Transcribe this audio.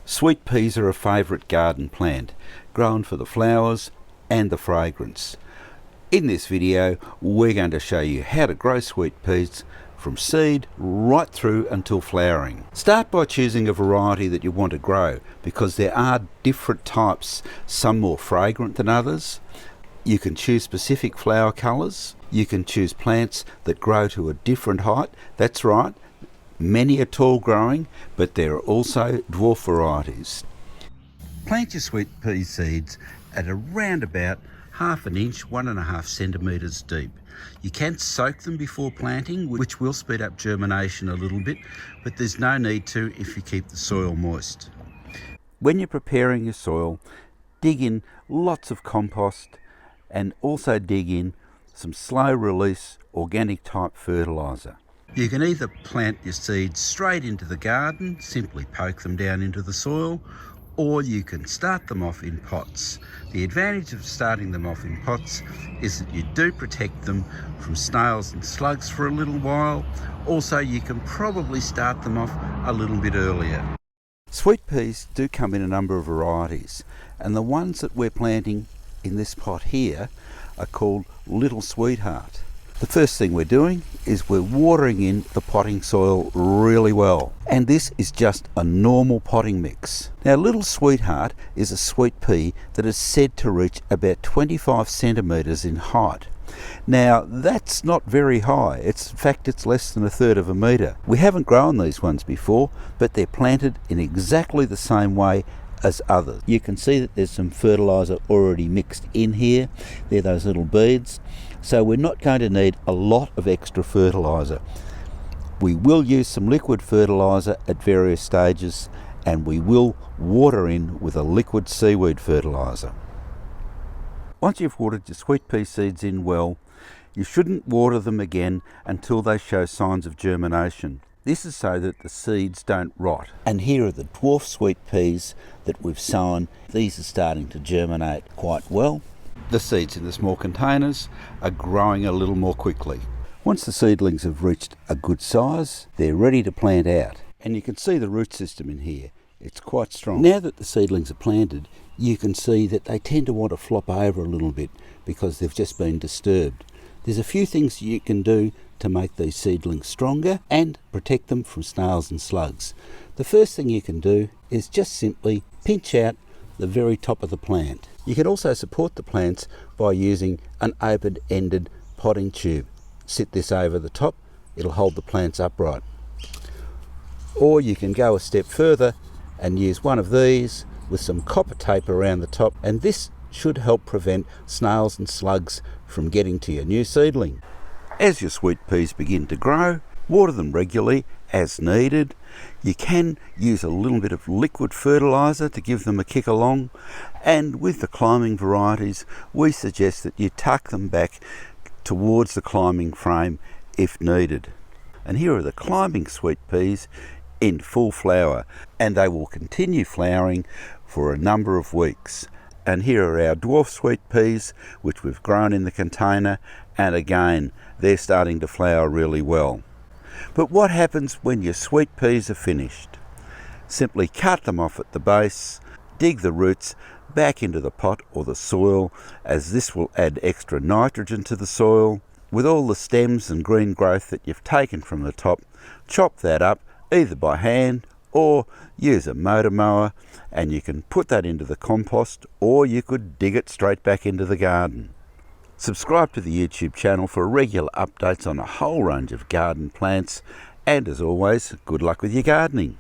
Sweet peas are a favourite garden plant, grown for the flowers and the fragrance. In this video, we're going to show you how to grow sweet peas from seed right through until flowering. Start by choosing a variety that you want to grow, because there are different types, some more fragrant than others. You can choose specific flower colours. You can choose plants that grow to a different height. That's right, many are tall growing, but there are also dwarf varieties. Plant your sweet pea seeds at around about 1/2 inch, 1.5 centimetres deep. You can soak them before planting, which will speed up germination a little bit, but there's no need to if you keep the soil moist. When you're preparing your soil, dig in lots of compost and also dig in some slow release organic type fertiliser. You can either plant your seeds straight into the garden, simply poke them down into the soil, or you can start them off in pots. The advantage of starting them off in pots is that you do protect them from snails and slugs for a little while. Also, you can probably start them off a little bit earlier. Sweet peas do come in a number of varieties, and the ones that we're planting in this pot here are called Little Sweetheart. The first thing we're doing is we're watering in the potting soil really well. And this is just a normal potting mix. Now, Little Sweetheart is a sweet pea that is said to reach about 25 centimetres in height. Now, that's not very high. In fact, it's less than 1/3 of a metre. We haven't grown these ones before, but they're planted in exactly the same way as others. You can see that there's some fertiliser already mixed in here. They're those little beads. So we're not going to need a lot of extra fertiliser. We will use some liquid fertiliser at various stages, and we will water in with a liquid seaweed fertiliser. Once you've watered your sweet pea seeds in well, you shouldn't water them again until they show signs of germination. This is so that the seeds don't rot. And here are the dwarf sweet peas that we've sown. These are starting to germinate quite well. The seeds in the small containers are growing a little more quickly. Once the seedlings have reached a good size, they're ready to plant out. And you can see the root system in here. It's quite strong. Now that the seedlings are planted, you can see that they tend to want to flop over a little bit because they've just been disturbed. There's a few things you can do to make these seedlings stronger and protect them from snails and slugs. The first thing you can do is just simply pinch out the very top of the plant. You can also support the plants by using an open-ended potting tube. Sit this over the top, it'll hold the plants upright. Or you can go a step further and use one of these with some copper tape around the top, and this should help prevent snails and slugs from getting to your new seedling. As your sweet peas begin to grow, water them regularly as needed. You can use a little bit of liquid fertiliser to give them a kick along, and with the climbing varieties we suggest that you tuck them back towards the climbing frame if needed. And here are the climbing sweet peas in full flower, and they will continue flowering for a number of weeks. And here are our dwarf sweet peas, which we've grown in the container, and again they're starting to flower really well. But what happens when your sweet peas are finished? Simply cut them off at the base, dig the roots back into the pot or the soil, as this will add extra nitrogen to the soil. With all the stems and green growth that you've taken from the top, chop that up either by hand or use a motor mower, and you can put that into the compost, or you could dig it straight back into the garden. Subscribe to the YouTube channel for regular updates on a whole range of garden plants, and as always, good luck with your gardening.